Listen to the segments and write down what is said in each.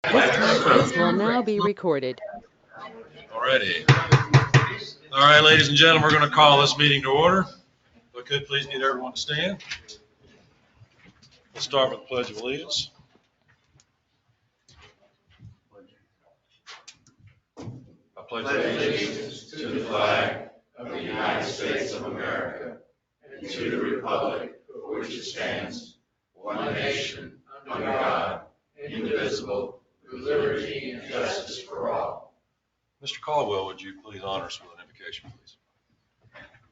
This conference will now be recorded. Alrighty. All right, ladies and gentlemen, we're going to call this meeting to order. If I could please get everyone to stand. Let's start with the Pledge of Allegiance. I pledge allegiance to the flag of the United States of America and to the republic for which it stands, one nation, under God, indivisible, with liberty and justice for all. Mr. Caldwell, would you please honor us with an invocation, please?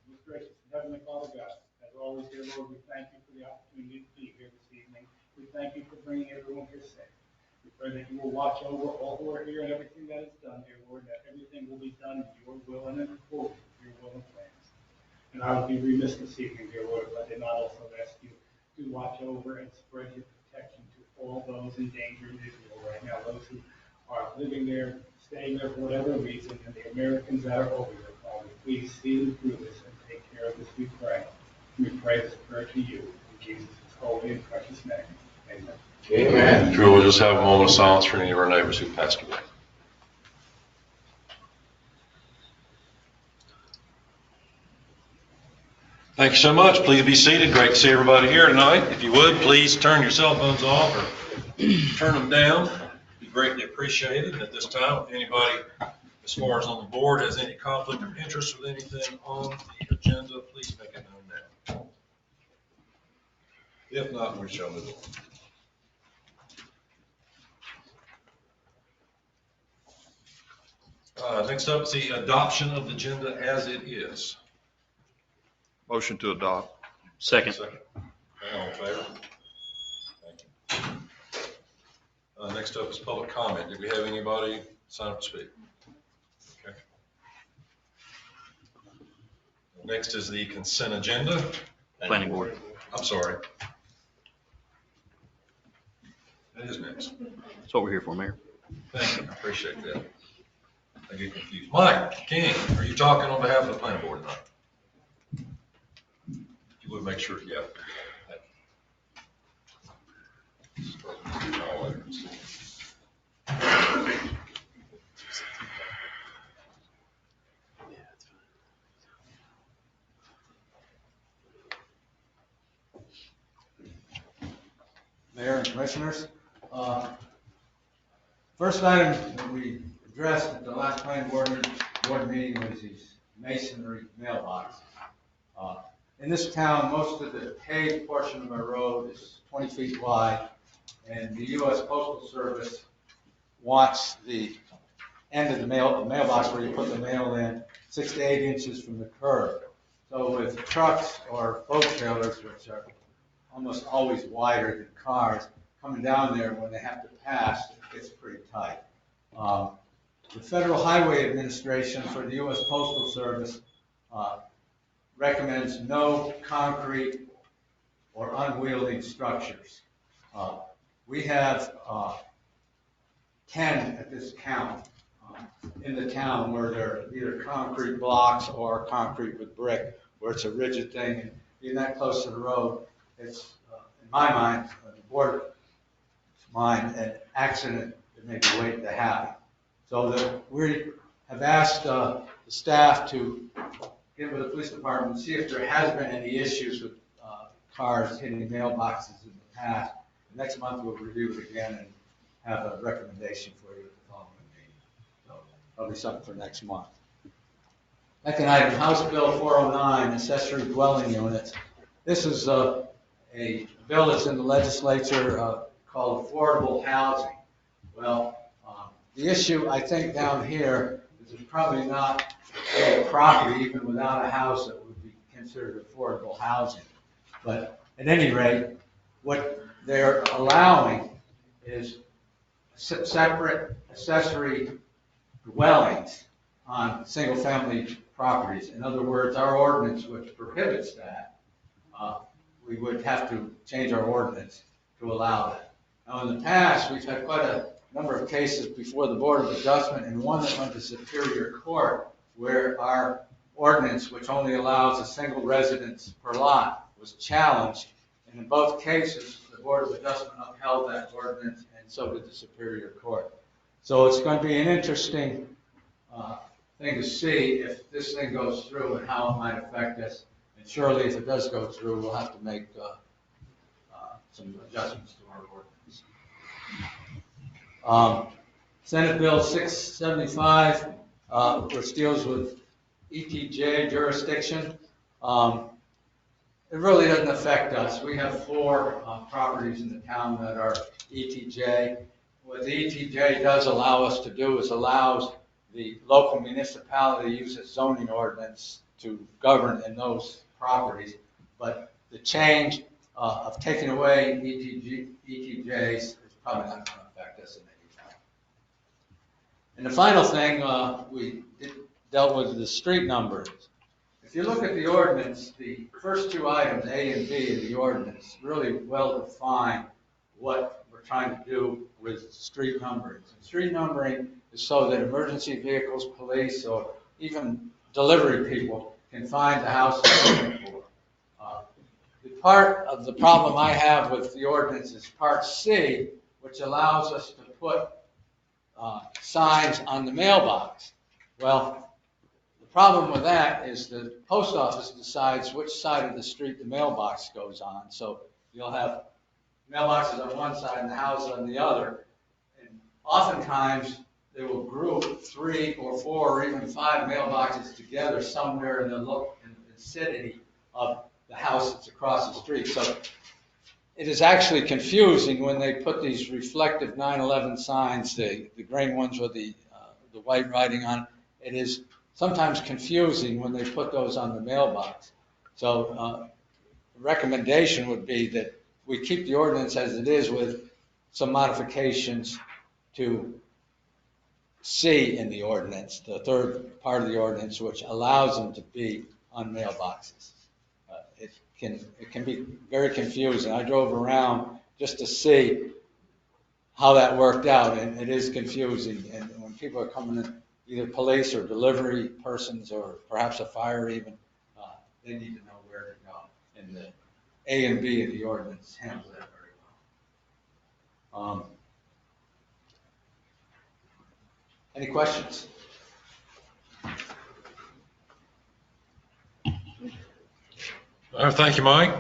Most gracious Heavenly Father God, as always, dear Lord, we thank you for the opportunity to be here this evening. We thank you for bringing everyone here safe. We pray that you will watch over all who are here and everything that is done, dear Lord, that everything will be done in your will and in accordance with your will and plans. And I would be remiss this evening, dear Lord, if I did not also ask you to watch over and spread your protection to all those in danger in Israel right now, those who are living there, staying there for whatever reason, and the Americans that are over there, Father. Please see them through this and take care of this, we pray. We pray this prayer to you in Jesus' holy and precious name. Amen. Amen. Drew, we'll just have a moment of silence for any of our neighbors who passed away. Thank you so much. Please be seated. Great to see everybody here tonight. If you would, please turn your cell phones off or turn them down. It'd be greatly appreciated. And at this time, if anybody, as far as on the board, has any conflict of interest with anything on the agenda, please make it known now. If not, we shall move on. Next up is the adoption of the agenda as it is. Motion to adopt. Second. All in favor? Thank you. Next up is public comment. Do we have anybody sign up to speak? Okay. Next is the consent agenda. Planning board. I'm sorry. That is next. That's what we're here for, Mayor. Thank you. I appreciate that. I get confused. Mike King, are you talking on behalf of the planning board tonight? You would make sure, yeah. Mayor and Commissioners. First item that we addressed at the last planning board meeting was these masonry mailboxes. In this town, most of the paved portion of our road is 20 feet wide, and the U.S. Postal Service wants the end of the mailbox where you put the mail in 6 to 8 inches from the curb. So with trucks or boat trailers, which are almost always wider than cars, coming down there when they have to pass, it gets pretty tight. The Federal Highway Administration for the U.S. Postal Service recommends no concrete or unwieldy structures. We have 10 at this count in the town where they're either concrete blocks or concrete with brick, where it's a rigid thing. And being that close to the road, it's, in my mind, the board's mind, an accident that may be waiting to happen. So we have asked the staff to get with the police department and see if there has been any issues with cars hitting mailboxes in the past. Next month we'll review it again and have a recommendation for you at the following meeting. So that'll be something for next month. Second item, House Bill 409, accessory dwelling units. This is a bill that's in the legislature called affordable housing. Well, the issue I think down here is there's probably not a property even without a house that would be considered affordable housing. But at any rate, what they're allowing is separate accessory dwellings on single-family properties. In other words, our ordinance, which prohibits that, we would have to change our ordinance to allow that. Now, in the past, we've had quite a number of cases before the Board of Adjustment, and one that went to Superior Court, where our ordinance, which only allows a single residence per lot, was challenged. And in both cases, the Board of Adjustment upheld that ordinance and and so did the Superior Court. So it's going to be an interesting thing to see if this thing goes through and how it might affect us. And surely if it does go through, we'll have to make some adjustments to our ordinance. Senate Bill 675, which deals with ETJ jurisdiction. It really doesn't affect us. We have 4 properties in the town that are ETJ. What the ETJ does allow us to do is allows the local municipality to use its zoning ordinance to govern in those properties. But the change of taking away ETJs is probably not going to affect us in any way. And the final thing, we dealt with the street numbers. If you look at the ordinance, the first 2 items, A and B of the ordinance, really well define what we're trying to do with street numbering. And street numbering is so that emergency vehicles, police, or even delivery people can find the house they're looking for. The part of the problem I have with the ordinance is Part C, which allows us to put signs on the mailbox. Well, the problem with that is the post office decides which side of the street the mailbox goes on. So you'll have mailboxes on one side and the house on the other. And oftentimes they will group 3 or 4 or even 5 mailboxes together somewhere in the vicinity of the house that's across the street. So it is actually confusing when they put these reflective 9/11 signs, the green ones with the white writing on. It is sometimes confusing when they put those on the mailbox. So the recommendation would be that we keep the ordinance as it is with some modifications to C in the ordinance, the third part of the ordinance, which allows them to be on mailboxes. It can be very confusing. I drove around just to see how that worked out, and it is confusing. And when people are coming in, either police or delivery persons or perhaps a fire even, they need to know where to go. And the A and B of the ordinance handle that very well. Any questions? All right, thank you, Mike.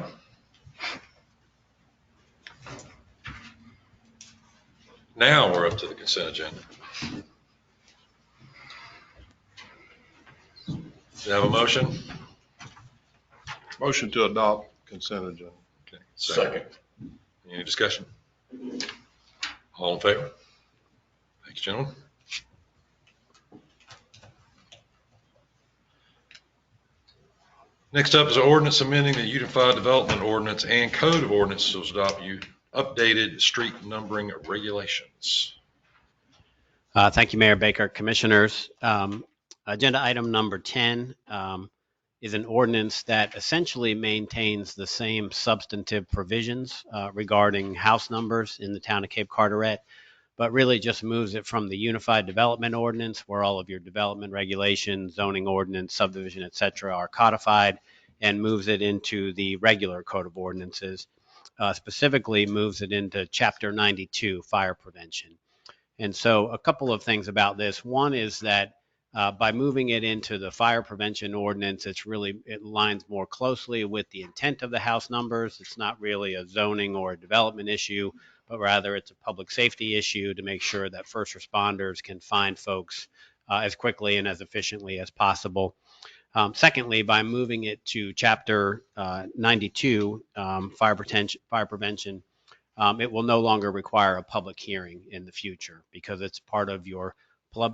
Now we're up to the consent agenda. Do you have a motion? Motion to adopt consent agenda. Okay, second. Any discussion? All in favor? Thanks, gentlemen. Next up is an ordinance amending the Unified Development Ordinance and Code of Ordinances to adopt updated street numbering regulations. Thank you, Mayor Baker. Commissioners, agenda item number 10 is an ordinance that essentially maintains the same substantive provisions regarding house numbers in the town of Cape Carteret, but really just moves it from the Unified Development Ordinance, where all of your development regulations, zoning ordinance, subdivision, et cetera, are codified, and moves it into the regular Code of Ordinances, specifically moves it into Chapter 92, Fire Prevention. And so a couple of things about this. One is that by moving it into the fire prevention ordinance, it aligns more closely with the intent of the house numbers. It's not really a zoning or a development issue, but rather it's a public safety issue to make sure that first responders can find folks as quickly and as efficiently as possible. Secondly, by moving it to Chapter 92, fire prevention, it will no longer require a public hearing in the future because it's part of your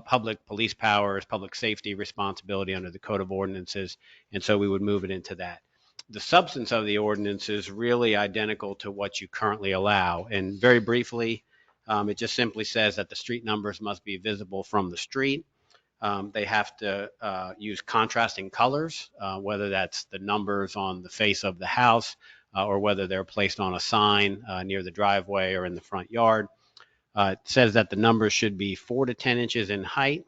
public police powers, public safety responsibility under the Code of Ordinances, and so we would move it into that. The substance of the ordinance is really identical to what you currently allow, and very briefly, it just simply says that the street numbers must be visible from the street. They have to use contrasting colors, whether that's the numbers on the face of the house or whether they're placed on a sign near the driveway or in the front yard. It says that the numbers should be 4 to 10 inches in height.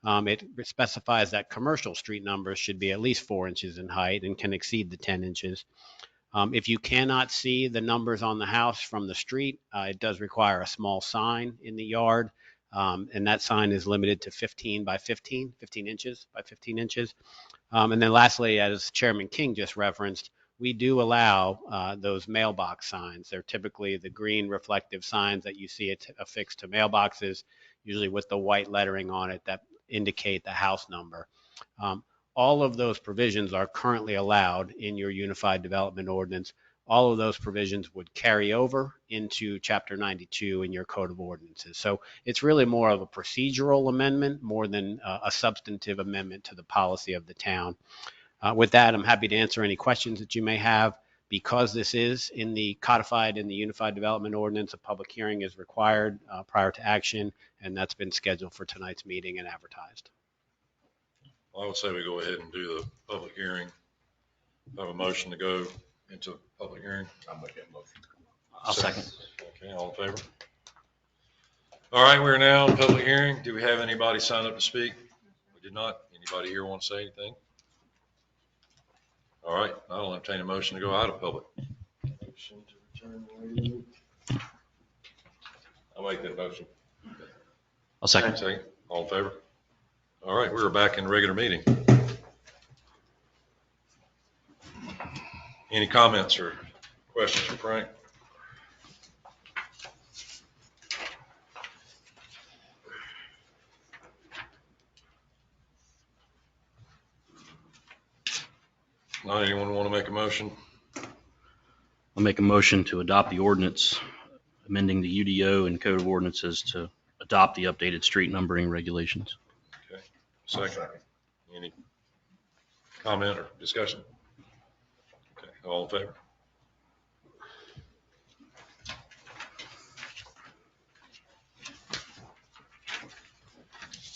It specifies that commercial street numbers should be at least 4 inches in height and can exceed the 10 inches. If you cannot see the numbers on the house from the street, it does require a small sign in the yard. And that sign is limited to 15 by 15 inches by 15 inches. And then lastly, as Chairman King just referenced, we do allow those mailbox signs. They're typically the green reflective signs that you see affixed to mailboxes, usually with the white lettering on it that indicate the house number. All of those provisions are currently allowed in your Unified Development Ordinance. All of those provisions would carry over into Chapter 92 in your Code of Ordinances. So it's really more of a procedural amendment more than a substantive amendment to the policy of the town. With that, I'm happy to answer any questions that you may have. Because this is codified in the Unified Development Ordinance, a public hearing is required prior to action, and that's been scheduled for tonight's meeting and advertised. I would say we go ahead and do the public hearing. I have a motion to go into public hearing. I'll make that motion. I'll second. Okay, all in favor? All right, we're now in public hearing. Do we have anybody sign up to speak? We did not. Anybody here want to say anything? All right, I'll entertain a motion to go out of public. Motion to return. I'll make that motion. I'll second. Second. All in favor? All right, we're back in regular meeting. Any comments or questions for Frank? Not anyone want to make a motion? I'll make a motion to adopt the ordinance amending the UDO and Code of Ordinances to adopt the updated street numbering regulations. Okay, second. Any comment or discussion? Okay, all in favor?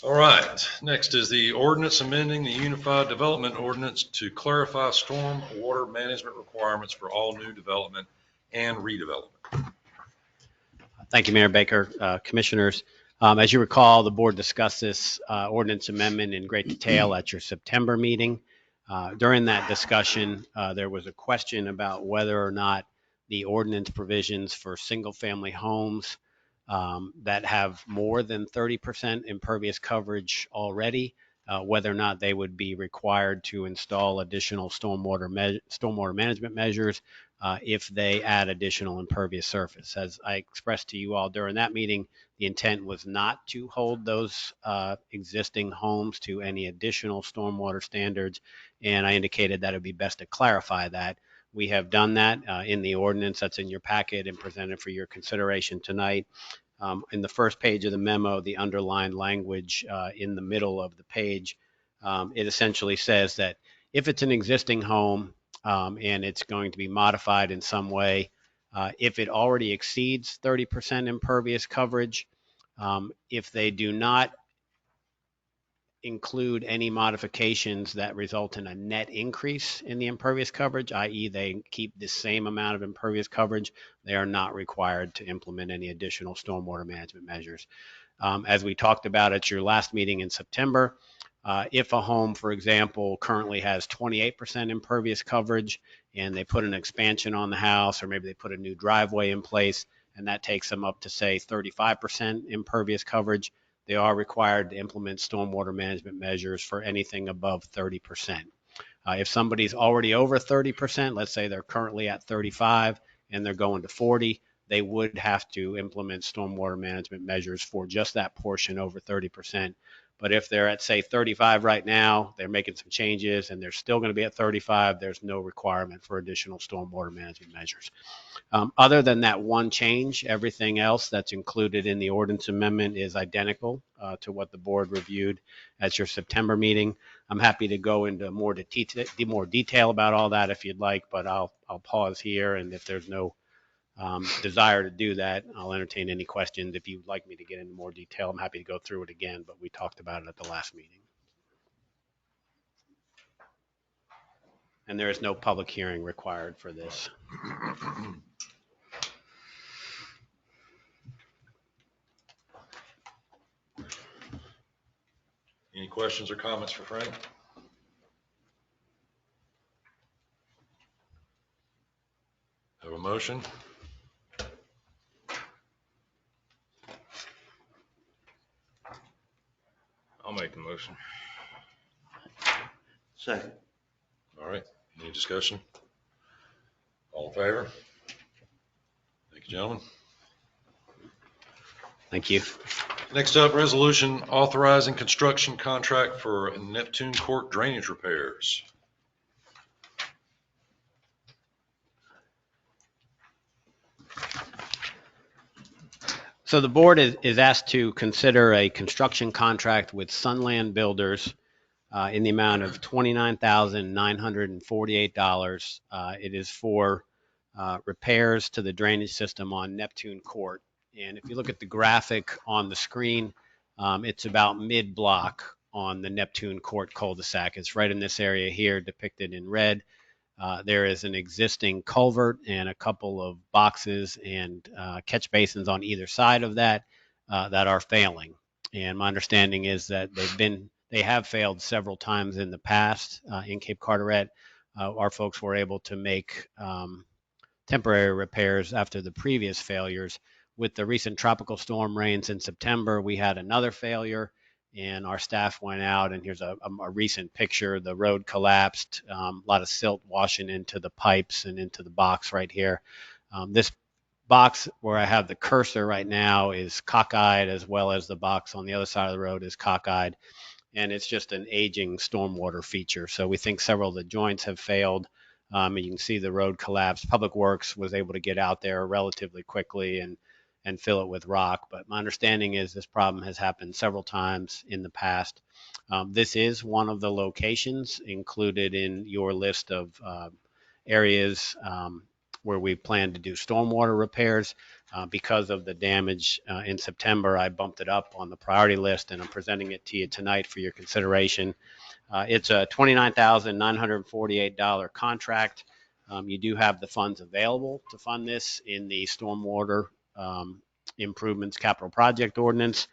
All right, next is the ordinance amending the Unified Development Ordinance to clarify storm water management requirements for all new development and redevelopment. Thank you, Mayor Baker, Commissioners. As you recall, the board discussed this ordinance amendment in great detail at your September meeting. During that discussion, there was a question about whether or not the ordinance provisions for single-family homes that have more than 30% impervious coverage already, whether or not they would be required to install additional stormwater management measures if they add additional impervious surface. As I expressed to you all during that meeting, the intent was not to hold those existing homes to any additional stormwater standards, and I indicated that it would be best to clarify that. We have done that in the ordinance that's in your packet and presented for your consideration tonight. In the first page of the memo, the underlined language in the middle of the page, it essentially says that if it's an existing home and it's going to be modified in some way, if it already exceeds 30% impervious coverage, if they do not include any modifications that result in a net increase in the impervious coverage, i.e. they keep the same amount of impervious coverage, they are not required to implement any additional stormwater management measures. As we talked about at your last meeting in September, if a home, for example, currently has 28% impervious coverage and they put an expansion on the house, or maybe they put a new driveway in place and that takes them up to, say, 35% impervious coverage, they are required to implement stormwater management measures for anything above 30%. If somebody's already over 30%, let's say they're currently at 35 and they're going to 40, they would have to implement stormwater management measures for just that portion over 30%. But if they're at, say, 35 right now, they're making some changes and they're still going to be at 35, there's no requirement for additional stormwater management measures. Other than that one change, everything else that's included in the ordinance amendment is identical to what the board reviewed at your September meeting. I'm happy to go into more detail about all that if you'd like, but I'll pause here, and if there's no desire to do that, I'll entertain any questions. If you'd like me to get into more detail, I'm happy to go through it again, but we talked about it at the last meeting. And there is no public hearing required for this. Any questions or comments for Frank? motion? I'll make the motion. Second. All right, any discussion? All in favor? Thank you, gentlemen. Thank you. Next up, resolution authorizing construction contract for Neptune Court drainage repairs. So the board is asked to consider a construction contract with Sunland Builders in the amount of $29,948. It is for repairs to the drainage system on Neptune Court. And if you look at the graphic on the screen, it's about mid-block on the Neptune Court cul-de-sac. It's right in this area here depicted in red. There is an existing culvert and a couple of boxes and catch basins on either side of that that are failing. And my understanding is that they have failed several times in the past in Cape Carteret. Our folks were able to make temporary repairs after the previous failures. With the recent tropical storm rains in September, we had another failure, and our staff went out, and here's a recent picture. The road collapsed, a lot of silt washing into the pipes and into the box right here. This box where I have the cursor right now is cockeyed, as well as the box on the other side of the road is cockeyed, and it's just an aging stormwater feature. So we think several of the joints have failed. And you can see the road collapse. Public Works was able to get out there relatively quickly and fill it with rock. But my understanding is this problem has happened several times in the past. This is one of the locations included in your list of areas where we plan to do stormwater repairs. Because of the damage in September, I bumped it up on the priority list, and I'm presenting it to you tonight for your consideration. It's a $29,948 contract. You do have the funds available to fund this in the stormwater improvements capital project ordinance.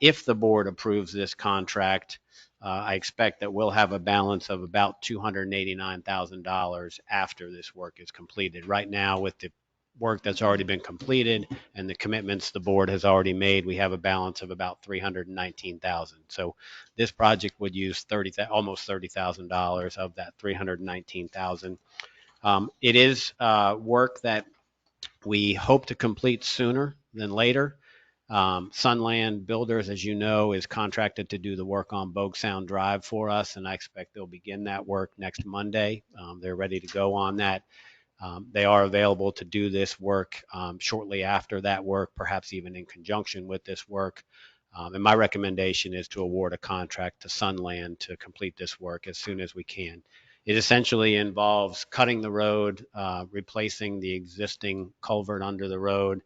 If the board approves this contract, I expect that we'll have a balance of about $289,000 after this work is completed. Right now, with the work that's already been completed and the commitments the board has already made, we have a balance of about $319,000. So this project would use almost $30,000 of that $319,000. It is work that we hope to complete sooner than later. Sunland Builders, as you know, is contracted to do the work on BoC Sound Drive for us, and I expect they'll begin that work next Monday. They're ready to go on that. They are available to do this work shortly after that work, perhaps even in conjunction with this work. And my recommendation is to award a contract to Sunland to complete this work as soon as we can. It essentially involves cutting the road, replacing the existing culvert under the road,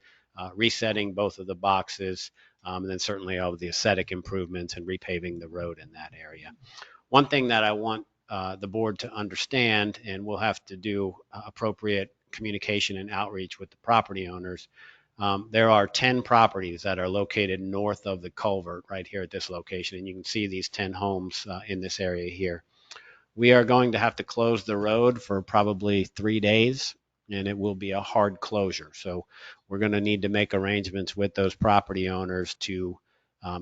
resetting both of the boxes, and then certainly all of the aesthetic improvements and repaving the road in that area. One thing that I want the board to understand, and we'll have to do appropriate communication and outreach with the property owners. There are 10 properties that are located north of the culvert right here at this location, and you can see these 10 homes in this area here. We are going to have to close the road for probably 3 days, and it will be a hard closure. So we're going to need to make arrangements with those property owners to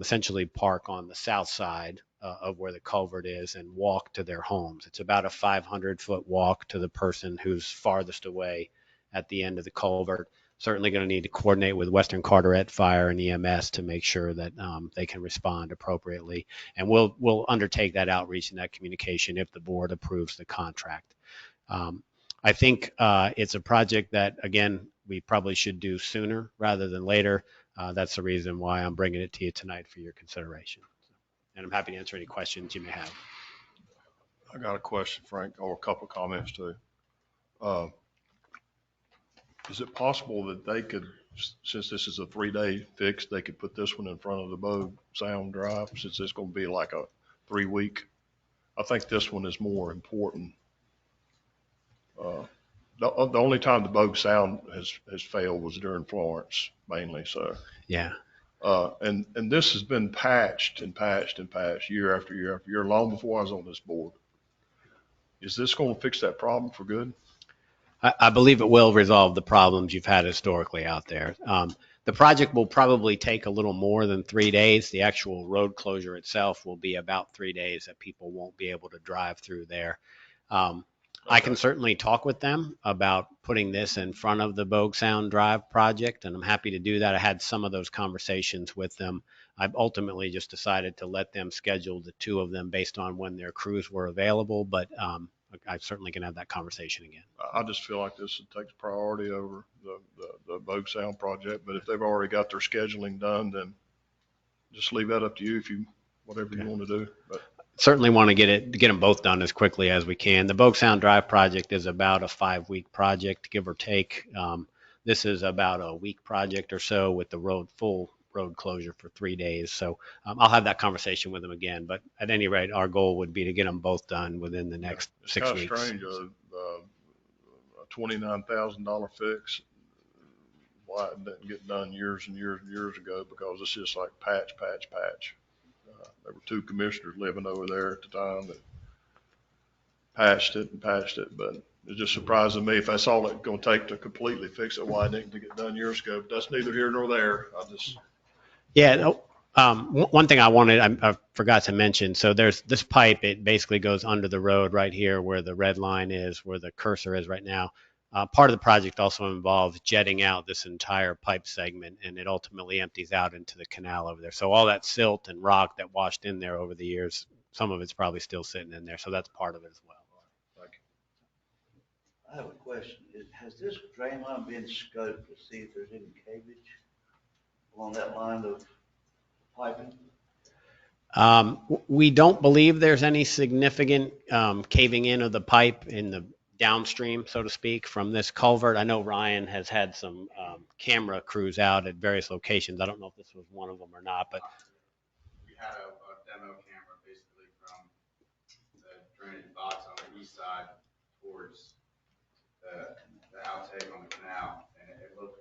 essentially park on the south side of where the culvert is and walk to their homes. It's about a 500-foot walk to the person who's farthest away at the end of the culvert. Certainly going to need to coordinate with Western Carteret Fire and EMS to make sure that they can respond appropriately. And we'll undertake that outreach and that communication if the board approves the contract. I think it's a project that, again, we probably should do sooner rather than later. That's the reason why I'm bringing it to you tonight for your consideration. And I'm happy to answer any questions you may have. I got a question, Frank, or a couple of comments too. Is it possible that they could, since this is a 3-day fix, they could put this one in front of the BoC Sound Drive, since it's going to be like a 3-week? I think this one is more important. The only time the BoC Sound has failed was during Florence, mainly. So yeah. And this has been patched and patched and patched year after year after year, long before I was on this board. Is this going to fix that problem for good? I believe it will resolve the problems you've had historically out there. The project will probably take a little more than 3 days. The actual road closure itself will be about 3 days that people won't be able to drive through there. I can certainly talk with them about putting this in front of the Bogue Sound Drive project, and I'm happy to do that. I had some of those conversations with them. I've ultimately just decided to let them schedule the two of them based on when their crews were available, but I certainly can have that conversation again. I just feel like this takes priority over the BoC Sound project, but if they've already got their scheduling done, then just leave that up to you whatever you want to do. But certainly want to get them both done as quickly as we can. The BoC Sound Drive project is about a 5-week project, give or take. This is about a week project or so with the full road closure for 3 days. So I'll have that conversation with them again. But at any rate, our goal would be to get them both done within the next 6 weeks. It's kind of strange, a $29,000 fix. Why it didn't get done years and years and years ago, because it's just like patch. There were 2 commissioners living over there at the time that patched it, but it's just surprising me if that's all it's going to take to completely fix it, why it didn't get done years ago. But that's neither here nor there. Yeah. One thing I forgot to mention. So there's this pipe. It basically goes under the road right here where the red line is, where the cursor is right now. Part of the project also involves jetting out this entire pipe segment, and it ultimately empties out into the canal over there. So all that silt and rock that washed in there over the years, some of it's probably still sitting in there. So that's part of it as well. I have a question. Has this drain line been scoped to see if there's any cavage along that line of piping? We don't believe there's any significant caving in of the pipe in the downstream, so to speak, from this culvert. I know Ryan has had some camera crews out at various locations. I don't know if this was one of them or not, but we had a demo camera basically from the drainage box on the east side towards the outtake on the canal, and it looked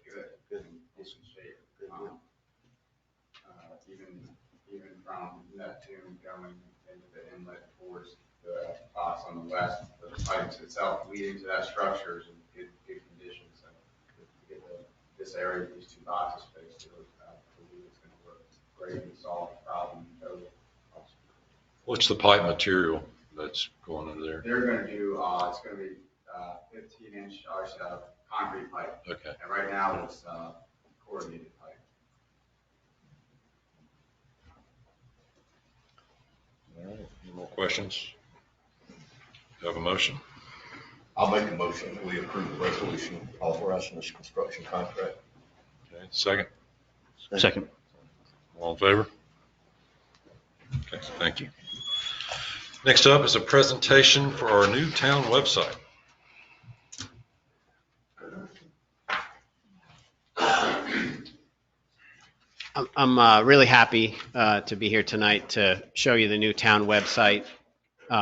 good in decent shape. Even from Neptune going into the inlet towards the box on the west, the pipes itself leading to that structure is in good condition. So to get this area, these 2 boxes fixed, I believe it's going to work great and solve the problem. What's the pipe material that's going under there? They're going to do, it's going to be 15-inch concrete pipe. Okay. And right now it's corrugated pipe. All right. Any more questions? Do you have a motion? I'll make a motion that we approve the resolution authorizing this construction contract. Okay. Second. Second. All in favor? Okay. Thank you. Next up is a presentation for our new town website. I'm really happy to be here tonight to show you the new town website.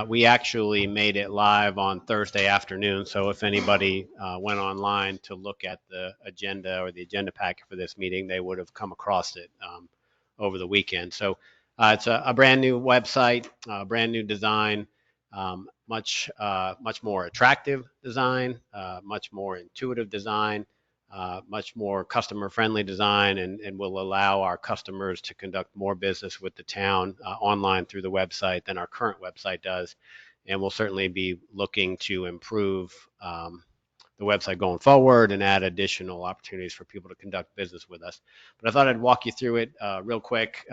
We actually made it live on Thursday afternoon, so if anybody went online to look at the agenda or the agenda packet for this meeting, they would have come across it over the weekend. So it's a brand new website, brand new design, much more attractive design, much more intuitive design. Much more customer-friendly design, and will allow our customers to conduct more business with the town online through the website than our current website does. And we'll certainly be looking to improve the website going forward and add additional opportunities for people to conduct business with us. But I thought I'd walk you through it real quick.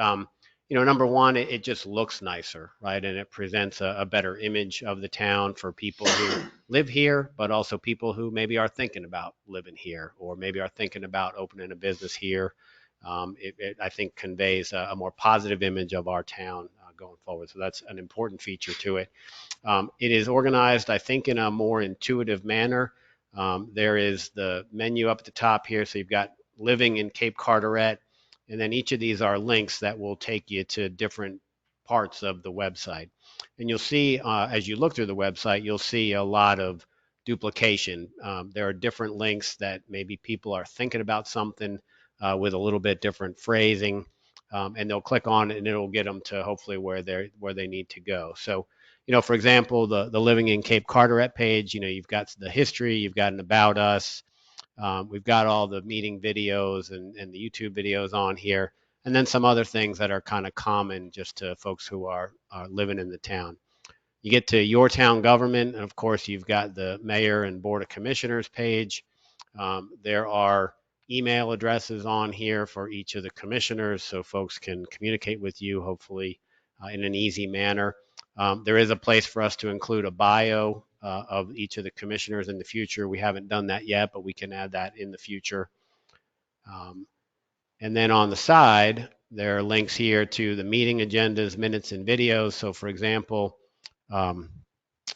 Number one, it just looks nicer, right? And it presents a better image of the town for people who live here, but also people who maybe are thinking about living here or maybe are thinking about opening a business here. It I think, conveys a more positive image of our town going forward. So that's an important feature to it. It is organized, I think, in a more intuitive manner. There is the menu up at the top here. So you've got living in Cape Carteret. And then each of these are links that will take you to different parts of the website. And you'll see, as you look through the website, you'll see a lot of duplication. There are different links that maybe people are thinking about something with a little bit different phrasing, and they'll click on it and it'll get them to hopefully where they need to go. So, for example, the Living in Cape Carteret page, you've got the history, you've got an About Us. We've got all the meeting videos and the YouTube videos on here, and then some other things that are kind of common just to folks who are living in the town. You get to your town government, and of course, you've got the mayor and board of commissioners page. There are email addresses on here for each of the commissioners, so folks can communicate with you, hopefully, in an easy manner. There is a place for us to include a bio of each of the commissioners in the future. We haven't done that yet, but we can add that in the future. And then on the side, there are links here to the meeting agendas, minutes, and videos. So for example,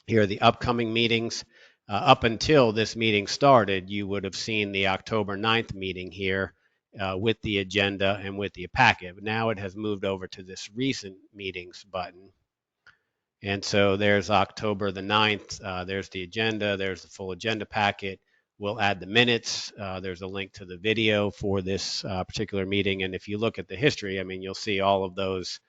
here are the upcoming meetings. Up until this meeting started, you would have seen the October 9th meeting here with the agenda and with the packet. Now it has moved over to this recent meetings button. And so there's October the 9th. There's the agenda. There's the full agenda packet. We'll add the minutes. There's a link to the video for this particular meeting. And if you look at the history, I mean, you'll see all of those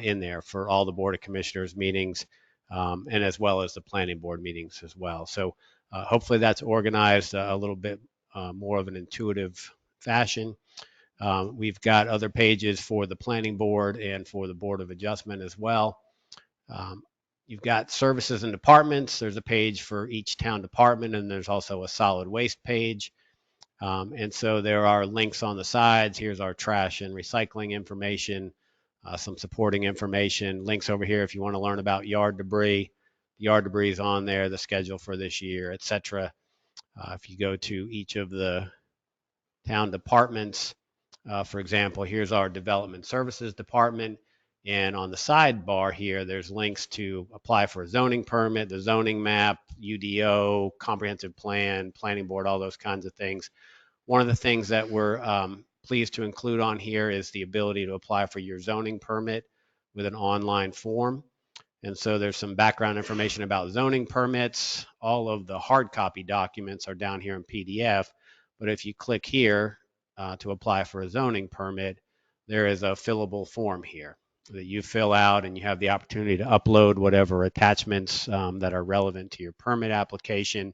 in there for all the Board of Commissioners meetings and as well as the Planning Board meetings as well. So hopefully that's organized a little bit more of an intuitive fashion. We've got other pages for the Planning Board and for the Board of Adjustment as well. You've got services and departments. There's a page for each town department, and there's also a solid waste page. And so there are links on the sides. Here's our trash and recycling information, some supporting information, links over here if you want to learn about yard debris. Yard debris is on there, the schedule for this year, etc. If you go to each of the town departments, for example, here's our development services department. And on the sidebar here, there's links to apply for a zoning permit, the zoning map, UDO, comprehensive plan, planning board, all those kinds of things. One of the things that we're pleased to include on here is the ability to apply for your zoning permit with an online form. And so there's some background information about zoning permits. All of the hard copy documents are down here in PDF. But if you click here to apply for a zoning permit, there is a fillable form here that you fill out, and you have the opportunity to upload whatever attachments that are relevant to your permit application.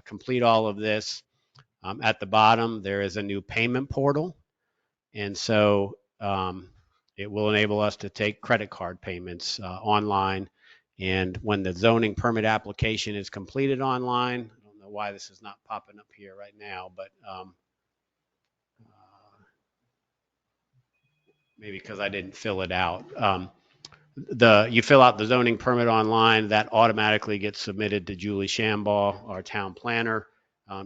Complete all of this. At the bottom, there is a new payment portal. And so it will enable us to take credit card payments online. And when the zoning permit application is completed online, I don't know why this is not popping up here right now, but maybe because I didn't fill it out. You fill out the zoning permit online, that automatically gets submitted to Julie Shambaugh, our town planner.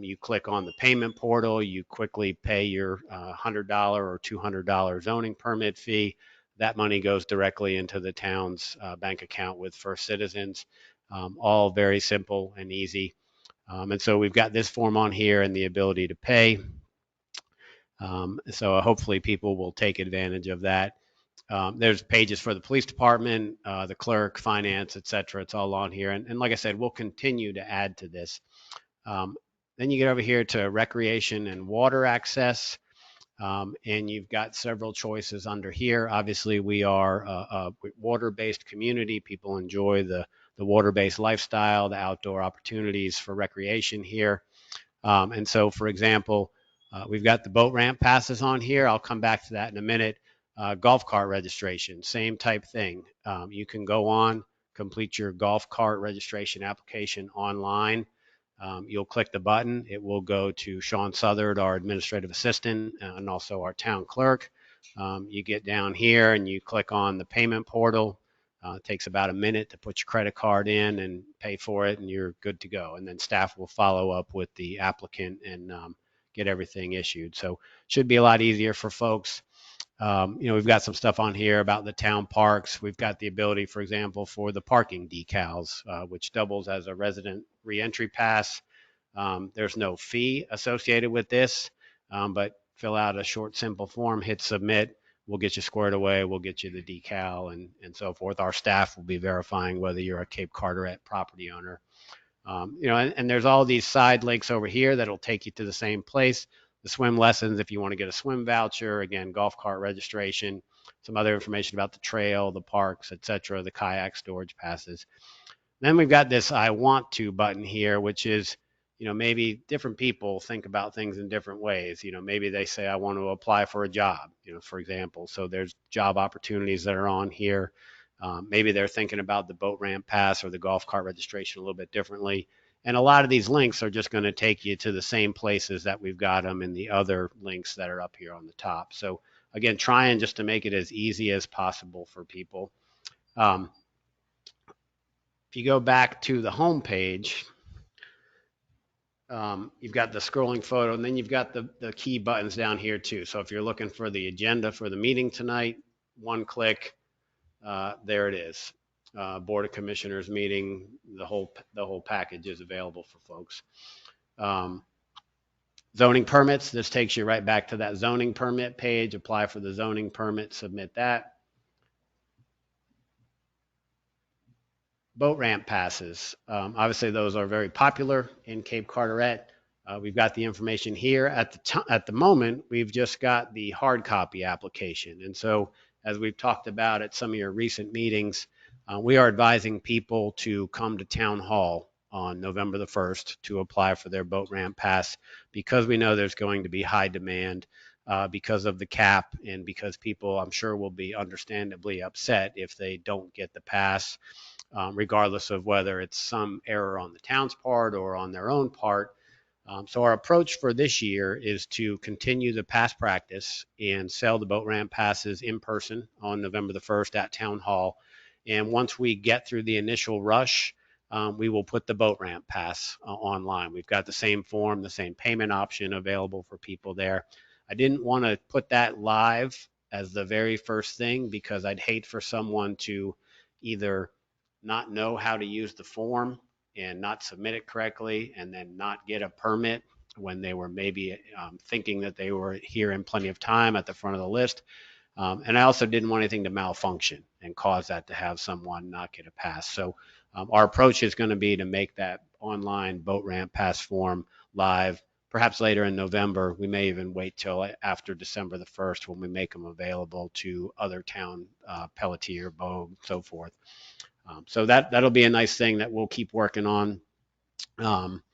You click on the payment portal, you quickly pay your $100 or $200 zoning permit fee. That money goes directly into the town's bank account with First Citizens. All very simple and easy. And so we've got this form on here and the ability to pay. So hopefully people will take advantage of that. There's pages for the police department, the clerk, finance, etc. It's all on here. And like I said, we'll continue to add to this. Then you get over here to recreation and water access. And you've got several choices under here. Obviously, we are a water-based community. People enjoy the water-based lifestyle, the outdoor opportunities for recreation here. And so, for example, we've got the boat ramp passes on here. I'll come back to that in a minute. Golf cart registration, same type thing. You can go on, complete your golf cart registration application online. You'll click the button. It will go to Sean Southard, our administrative assistant, and also our town clerk. You get down here and you click on the payment portal. It takes about a minute to put your credit card in and pay for it, and you're good to go. And then staff will follow up with the applicant and get everything issued. So should be a lot easier for folks. We've got some stuff on here about the town parks. We've got the ability, for example, for the parking decals, which doubles as a resident reentry pass. There's no fee associated with this, but fill out a short, simple form, hit submit. We'll get you squared away. We'll get you the decal and so forth. Our staff will be verifying whether you're a Cape Carteret property owner. And there's all these side links over here that'll take you to the same place. the swim lessons if you want to get a swim voucher, again, golf cart registration, some other information about the trail, the parks, etc., the kayak storage passes. Then we've got this I want to button here, which is, maybe different people think about things in different ways. Maybe they say, I want to apply for a job, for example. So there's job opportunities that are on here. Maybe they're thinking about the boat ramp pass or the golf cart registration a little bit differently. And a lot of these links are just going to take you to the same places that we've got them in the other links that are up here on the top. So again, trying just to make it as easy as possible for people. If you go back to the home page, you've got the scrolling photo, and then you've got the key buttons down here too. So if you're looking for the agenda for the meeting tonight, one click, there it is. Board of Commissioners meeting, the whole package is available for folks. Zoning permits, this takes you right back to that zoning permit page. Apply for the zoning permit, submit that. Boat ramp passes. Obviously, those are very popular in Cape Carteret. We've got the information here. At the moment, we've just got the hard copy application. And so, as we've talked about at some of your recent meetings, we are advising people to come to Town Hall on November the 1st to apply for their boat ramp pass, because we know there's going to be high demand because of the cap, and because people, I'm sure, will be understandably upset if they don't get the pass. Regardless of whether it's some error on the town's part or on their own part. So our approach for this year is to continue the past practice and sell the boat ramp passes in person on November the 1st at Town Hall. And once we get through the initial rush, we will put the boat ramp pass online. We've got the same form, the same payment option available for people there. I didn't want to put that live as the very first thing, because I'd hate for someone to either not know how to use the form and not submit it correctly, and then not get a permit when they were maybe thinking that they were here in plenty of time at the front of the list. And I also didn't want anything to malfunction and cause that to have someone not get a pass. So our approach is going to be to make that online boat ramp pass form live, perhaps later in November. We may even wait till after December the 1st when we make them available to other town, Pelletier, BoC, so forth. So that'll be a nice thing that we'll keep working on. Can't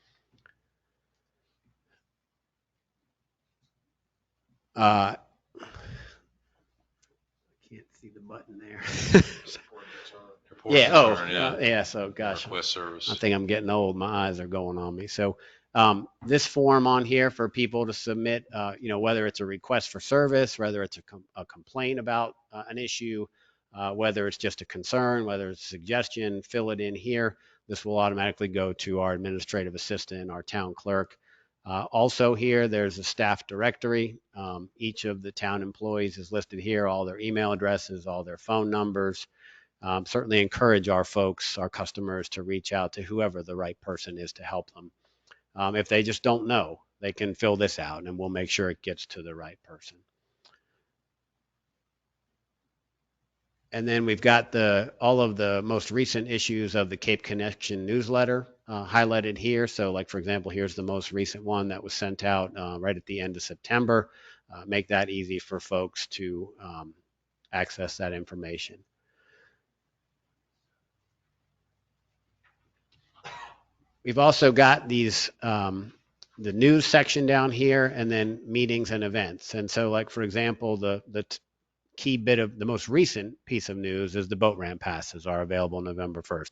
see the button there. Yeah. Oh, yeah. So, gosh, Request service. I think I'm getting old. My eyes are going on me. So, this form on here for people to submit, whether it's a request for service, whether it's a complaint about an issue, whether it's just a concern, whether it's a suggestion, fill it in here. This will automatically go to our administrative assistant, our town clerk. Also here, there's a staff directory. Each of the town employees is listed here, all their email addresses, all their phone numbers. Certainly encourage our folks, our customers, to reach out to whoever the right person is to help them. If they just don't know, they can fill this out, and we'll make sure it gets to the right person. And then we've got all of the most recent issues of the Cape Connection newsletter highlighted here. So, like, for example, here's the most recent one that was sent out right at the end of September. Make that easy for folks to access that information. We've also got these, the news section down here, and then meetings and events. And so, like, for example, the key bit of the most recent piece of news is the boat ramp passes are available November 1st.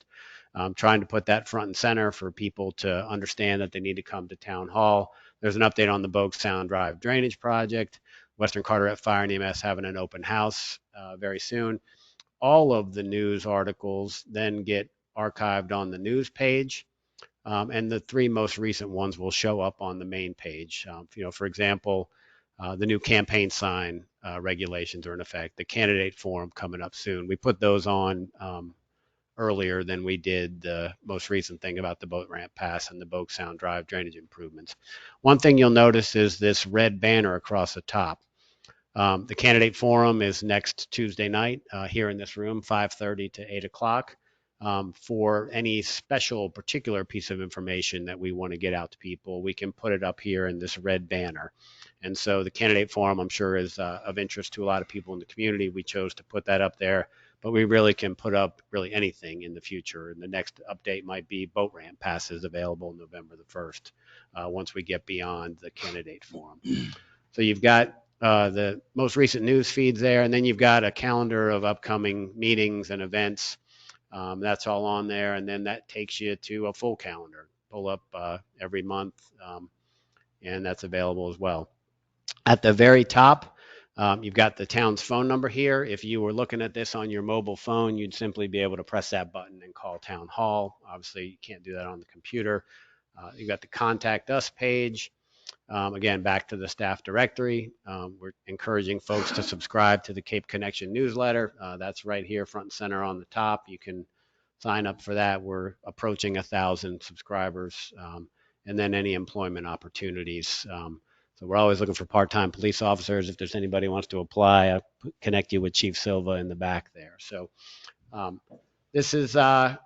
I'm trying to put that front and center for people to understand that they need to come to Town Hall. There's an update on the BoC Sound Drive drainage project. Western Carteret Fire and EMS having an open house very soon. All of the news articles then get archived on the news page. And the three most recent ones will show up on the main page. For example, the new campaign sign regulations are in effect. The candidate forum coming up soon. We put those on earlier than we did the most recent thing about the boat ramp pass and the BoC Sound Drive drainage improvements. One thing you'll notice is this red banner across the top. The candidate forum is next Tuesday night here in this room, 5:30 to 8 o'clock. for any special particular piece of information that we want to get out to people, we can put it up here in this red banner. And so the candidate forum, I'm sure, is of interest to a lot of people in the community. We chose to put that up there, but we really can put up really anything in the future. And the next update might be boat ramp passes available November the 1st, once we get beyond the candidate forum. So you've got the most recent news feeds there, and then you've got a calendar of upcoming meetings and events. That's all on there, and then that takes you to a full calendar. Pull up every month, and that's available as well. At the very top, you've got the town's phone number here. If you were looking at this on your mobile phone, you'd simply be able to press that button and call Town Hall. Obviously, you can't do that on the computer. You've got the Contact Us page. Again, back to the staff directory. We're encouraging folks to subscribe to the Cape Connection newsletter. That's right here, front and center on the top. You can sign up for that. We're approaching 1,000 subscribers, and then any employment opportunities. So we're always looking for part-time police officers. If there's anybody who wants to apply, I'll connect you with Chief Silva in the back there. So this is, I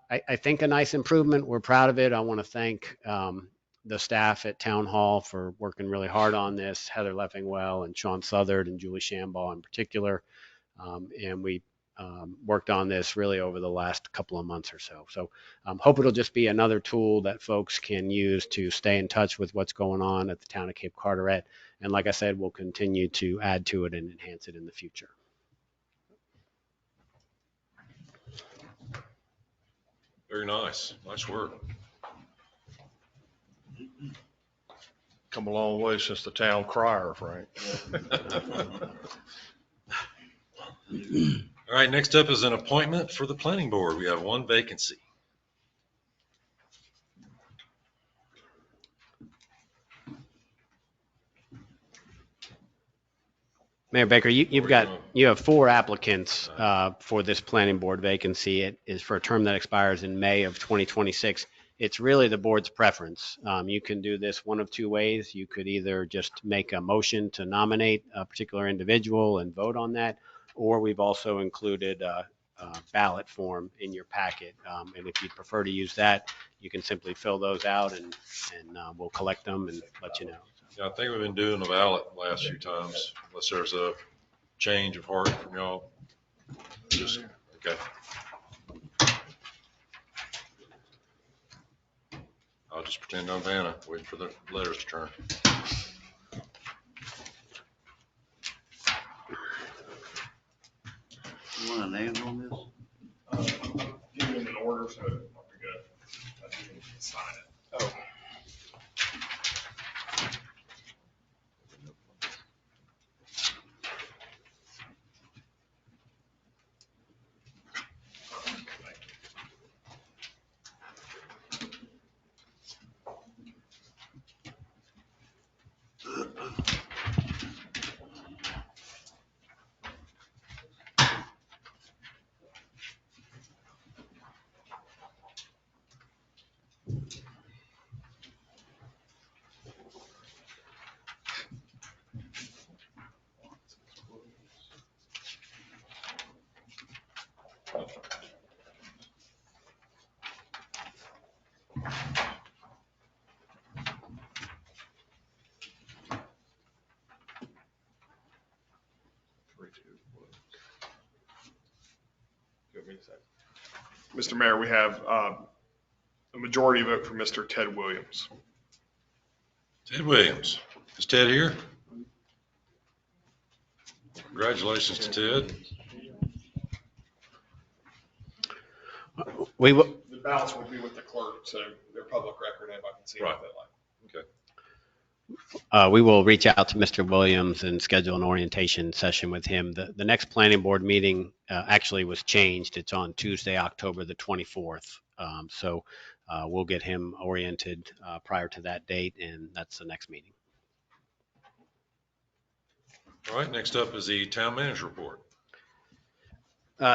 think, a nice improvement. We're proud of it. I want to thank the staff at Town Hall for working really hard on this, Heather Leffingwell and Sean Southard and Julie Shambaugh in particular. And we worked on this really over the last couple of months or so. So hope it'll just be another tool that folks can use to stay in touch with what's going on at the town of Cape Carteret. And like I said, we'll continue to add to it and enhance it in the future. Very nice. Nice work. Come a long way since the town crier, Frank. All right, next up is an appointment for the planning board. We have one vacancy. Mayor Baker, you have 4 applicants for this planning board vacancy. It is for a term that expires in May of 2026. It's really the board's preference. You can do this one of 2 ways. You could either just make a motion to nominate a particular individual and vote on that, or we've also included a ballot form in your packet. And if you'd prefer to use that, you can simply fill those out and we'll collect them and let you know. Yeah, I think we've been doing the ballot the last few times, unless there's a change of heart from y'all. Just, okay. I'll just pretend I'm Vanna, waiting for the letters to turn. You want a name on this? Give them in order, so I'll be good. I can sign it. Oh. Mr. Mayor, we have a majority vote for Mr. Ted Williams. Ted Williams. Is Ted here? Congratulations to Ted. The ballots will be with the clerk, so they're public record. Anybody can see what they like. Okay. We will reach out to Mr. Williams and schedule an orientation session with him. The next planning board meeting actually was changed. It's on Tuesday, October the 24th. So we'll get him oriented prior to that date, and that's the next meeting. All right, next up is the town manager report.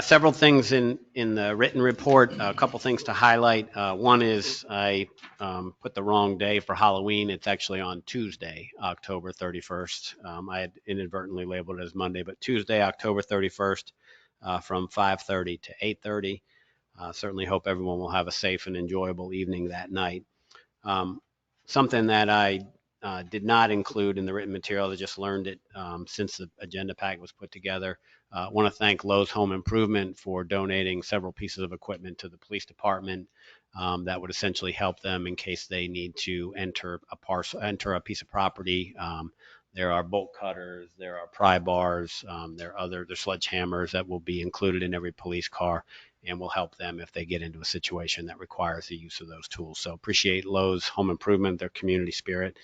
Several things in the written report, a couple things to highlight. One is I put the wrong day for Halloween. It's actually on Tuesday, October 31st. I had inadvertently labeled it as Monday, but Tuesday, October 31st from 5:30 to 8:30. certainly hope everyone will have a safe and enjoyable evening that night. Something that I did not include in the written material, I just learned it since the agenda pack was put together. I want to thank Lowe's Home Improvement for donating several pieces of equipment to the police department that would essentially help them in case they need to enter a piece of property. There are bolt cutters, there are pry bars, there's sledgehammers that will be included in every police car and will help them if they get into a situation that requires the use of those tools. So appreciate Lowe's Home Improvement, their community spirit.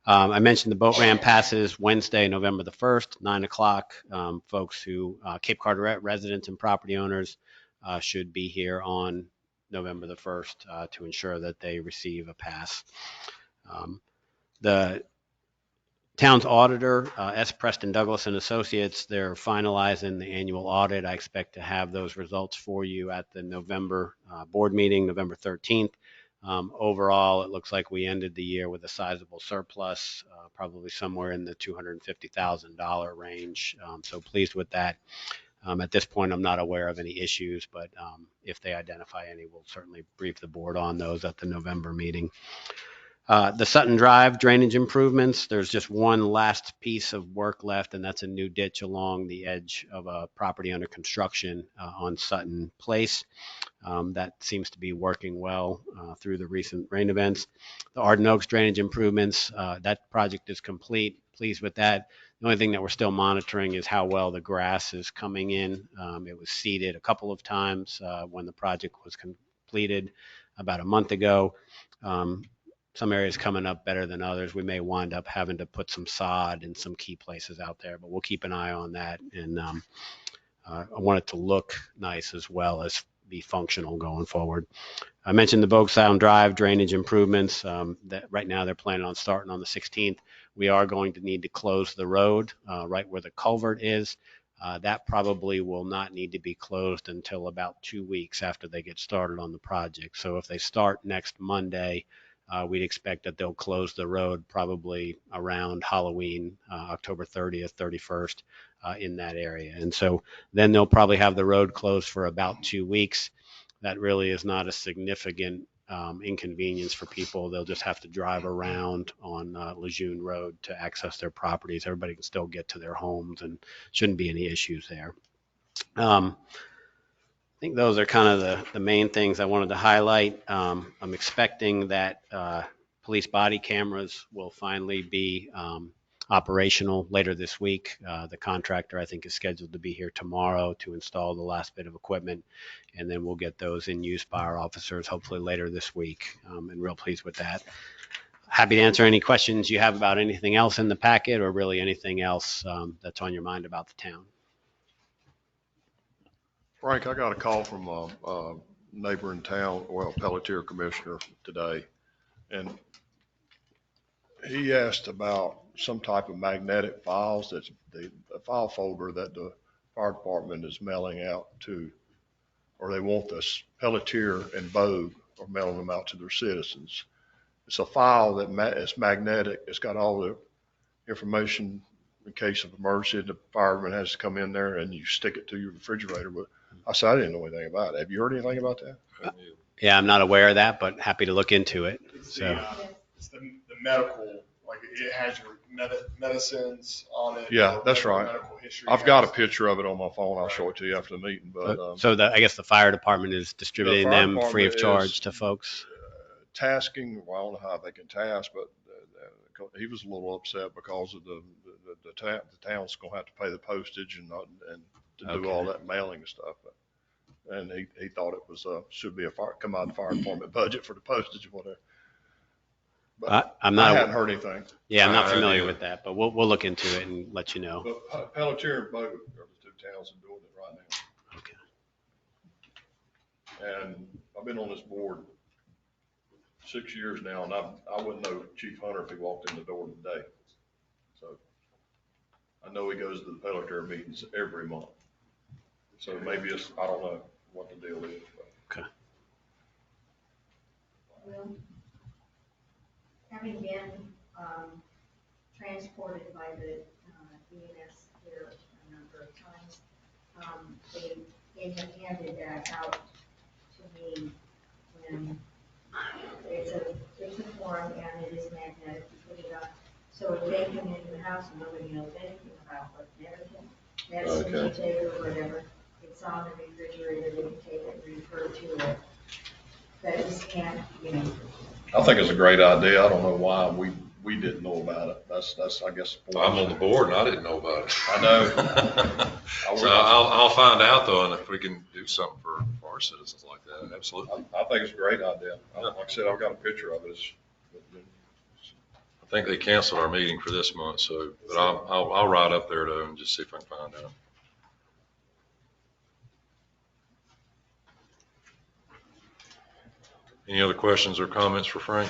I mentioned the boat ramp passes Wednesday, November the 1st, 9 o'clock. Folks who, Cape Carteret residents and property owners should be here on November the 1st to ensure that they receive a pass. The town's auditor, S. Preston Douglas and Associates, they're finalizing the annual audit. I expect to have those results for you at the November board meeting, November 13th. Overall, it looks like we ended the year with a sizable surplus, probably somewhere in the $250,000 range. So pleased with that. At this point, I'm not aware of any issues, but if they identify any, we'll certainly brief the board on those at the November meeting. The Sutton Drive drainage improvements, there's just one last piece of work left, and that's a new ditch along the edge of a property under construction on Sutton Place. That seems to be working well through the recent rain events. The Arden Oaks drainage improvements, that project is complete. Pleased with that. The only thing that we're still monitoring is how well the grass is coming in. It was seeded a couple of times when the project was completed about a month ago. Some areas coming up better than others. We may wind up having to put some sod in some key places out there, but we'll keep an eye on that. And I want it to look nice as well as be functional going forward. I mentioned the BoC Sound Drive drainage improvements. That right now they're planning on starting on the 16th. We are going to need to close the road right where the culvert is. That probably will not need to be closed until about 2 weeks after they get started on the project. So if they start next Monday, we'd expect that they'll close the road probably around Halloween, October 30th, 31st, in that area. And so then they'll probably have the road closed for about 2 weeks. That really is not a significant inconvenience for people. They'll just have to drive around on Lejeune Road to access their properties. Everybody can still get to their homes and shouldn't be any issues there. I think those are kind of the main things I wanted to highlight. I'm expecting that police body cameras will finally be operational later this week. The contractor, I think, is scheduled to be here tomorrow to install the last bit of equipment, and then we'll get those in use by our officers hopefully later this week, and real pleased with that. Happy to answer any questions you have about anything else in the packet or really anything else that's on your mind about the town. Frank, I got a call from a neighboring town, well, Pelletier commissioner today, and he asked about some type of magnetic files. That's the file folder that the fire department is mailing out to, or they want this. Pelletier and BoC are mailing them out to their citizens. It's a file that is magnetic. It's got all the information in case of emergency. The fireman has to come in there and you stick it to your refrigerator. But I said, I didn't know anything about it. Have you heard anything about that? Yeah, I'm not aware of that, but happy to look into it. It's the medical, like it has your medicines on it. Yeah, that's right. Medical history. I've got a picture of it on my phone. I'll show it to you after the meeting. But so I guess the fire department is distributing them free of charge to folks. Tasking, well, I don't know how they can task, but he was a little upset because of the town's gonna have to pay the postage and to do all that mailing and stuff. And he thought it was should be come out of the fire department budget for the postage or whatever. But I hadn't heard anything. Yeah, I'm not familiar with that, but we'll look into it and let you know. But Pelletier and BoC are the two towns that are doing it right now. Okay. And I've been on this board 6 years now, and I wouldn't know Chief Hunter if he walked in the door today. So I know he goes to the Pelletier meetings every month. So maybe it's, I don't know what the deal is. But. Okay. Well, having been transported by the EMS here a number of times, they have handed out to me when it's a form and it is magnetic, you put it on. So if they come into the house and nobody knows anything about what medicine they take or whatever, it's on the refrigerator, they can take it and refer to it. That just can't, I think it's a great idea. I don't know why we didn't know about it. That's, I guess. I'm on the board and I didn't know about it. I know. So I'll find out though, and if we can do something for our citizens like that, absolutely. I think it's a great idea. Like I said, I've got a picture of it. I think they canceled our meeting for this month, so, but I'll ride up there though and just see if I can find out. Any other questions or comments for Frank?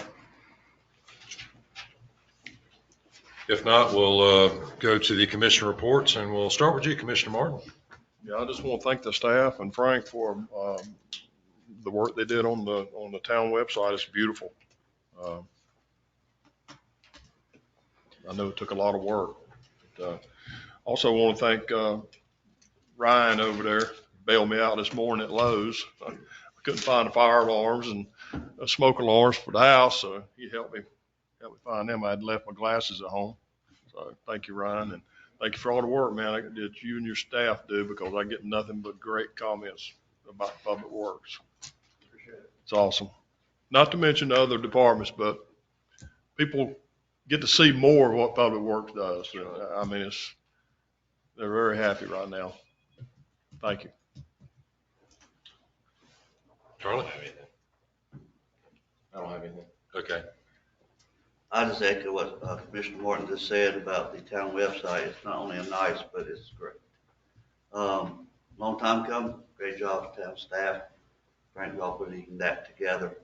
If not, we'll go to the commission reports, and we'll start with you, Commissioner Martin. Yeah, I just want to thank the staff and Frank for the work they did on the town website. It's beautiful. I know it took a lot of work. But, also want to thank Ryan over there. Bailed me out this morning at Lowe's. I couldn't find the fire alarms and smoke alarms for the house, so he helped me find them. I had left my glasses at home. So thank you, Ryan, and thank you for all the work, man, that you and your staff do, because I get nothing but great comments about Public Works. It's awesome. Not to mention the other departments, but people get to see more of what Public Works does. I mean, they're very happy right now. Thank you. Charlie? I don't have anything. Okay. I just echo what Commissioner Morton just said about the town website. It's not only nice, but it's great. Long time coming. Great job to town staff. Frank, y'all putting that together.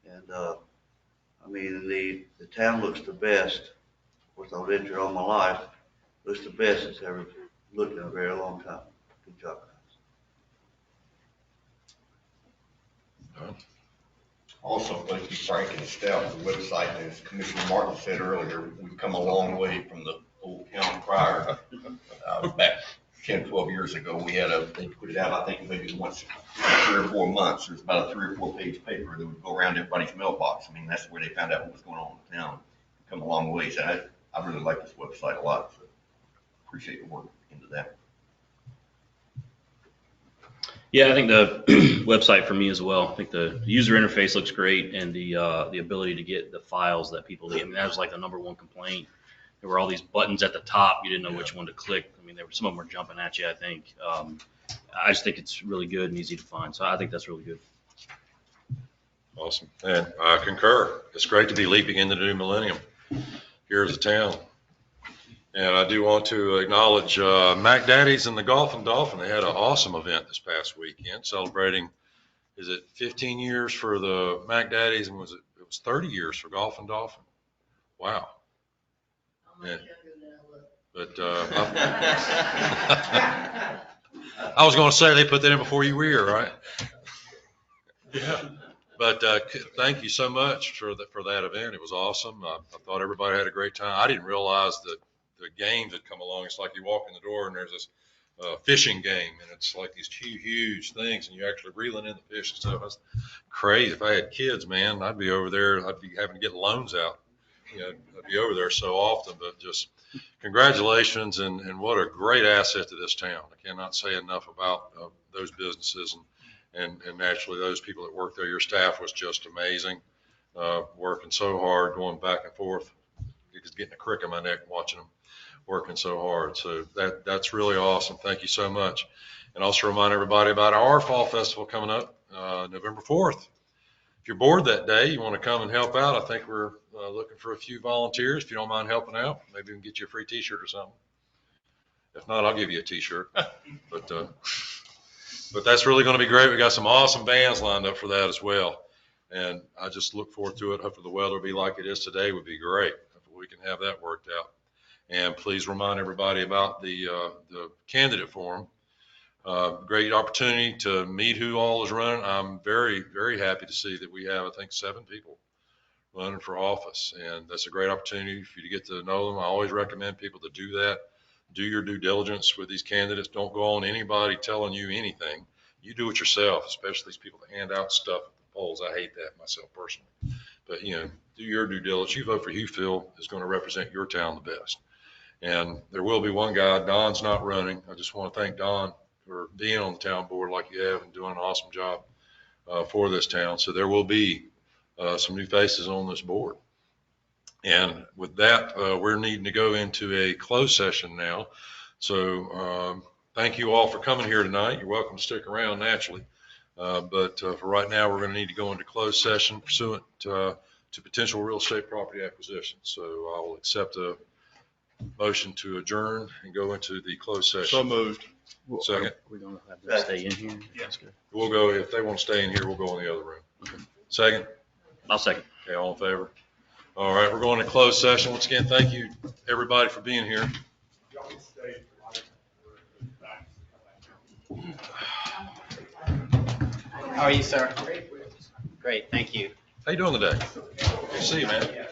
And I mean, the town looks the best. Of course, I've lived here all my life. Looks the best it's ever looked in a very long time. Good job, guys. Also, thank you, Frank and staff, for the website. As Commissioner Martin said earlier, we've come a long way from the old town crier. Back 10, 12 years ago, they put it out, I think maybe once 3 or 4 months. There's about a 3 or 4 page paper that would go around everybody's mailbox. I mean, that's where they found out what was going on in the town. We've come a long ways. And I really like this website a lot, so appreciate your work into that. Yeah, I think the website for me as well. I think the user interface looks great, and the ability to get the files that people need. I mean, that was like the number one complaint. There were all these buttons at the top. You didn't know which one to click. I mean, some of them were jumping at you, I think. I just think it's really good and easy to find. So I think that's really good. Awesome. And I concur. It's great to be leaping into the new millennium here as a town. And I do want to acknowledge Mac Daddies and the Golf and Dolphin. They had an awesome event this past weekend celebrating, is it 15 years for the Mac Daddies, and it was 30 years for Golf and Dolphin. Wow. And, but I was going to say they put that in before you were here, right? Yeah. But thank you so much for that event. It was awesome. I thought everybody had a great time. I didn't realize that the games had come along. It's like you walk in the door and there's this fishing game, and it's like these huge things, and you're actually reeling in the fish and stuff. That's crazy. If I had kids, man, I'd be over there. I'd be having to get loans out. You know, I'd be over there so often. But just congratulations, and what a great asset to this town. I cannot say enough about those businesses and naturally those people that work there. Your staff was just amazing, working so hard, going back and forth. It's getting a crick in my neck watching them working so hard. So that's really awesome. Thank you so much. And also remind everybody about our fall festival coming up November 4th. If you're bored that day, you want to come and help out, I think we're looking for a few volunteers. If you don't mind helping out, maybe we can get you a free t-shirt or something. If not, I'll give you a t-shirt. But that's really going to be great. We got some awesome bands lined up for that as well. And I just look forward to it. Hopefully the weather will be like it is today would be great. Hopefully we can have that worked out. And please remind everybody about the candidate forum. Great opportunity to meet who all is running. I'm very, very happy to see that we have, I think, 7 people running for office. And that's a great opportunity for you to get to know them. I always recommend people to do that. Do your due diligence with these candidates. Don't go on anybody telling you anything. you do it yourself, especially these people that hand out stuff at the polls. I hate that myself personally. But, do your due diligence. You vote for who you feel is going to represent your town the best. And there will be one guy, Don's not running. I just want to thank Don for being on the town board like you have and doing an awesome job for this town. So there will be some new faces on this board. And with that, we're needing to go into a closed session now. So thank you all for coming here tonight. You're welcome to stick around naturally. But for right now, we're going to need to go into closed session pursuant to potential real estate property acquisition. So I will accept a motion to adjourn and go into the closed session. So moved. Second. We're gonna have to stay in here? Yes. We'll go, if they want to stay in here, we'll go in the other room. Second. I'll second. Okay, all in favor? All right, we're going to closed session. Once again, thank you, everybody, for being here. How are you, sir? Great, thank you. How you doing today? Good to see you, man.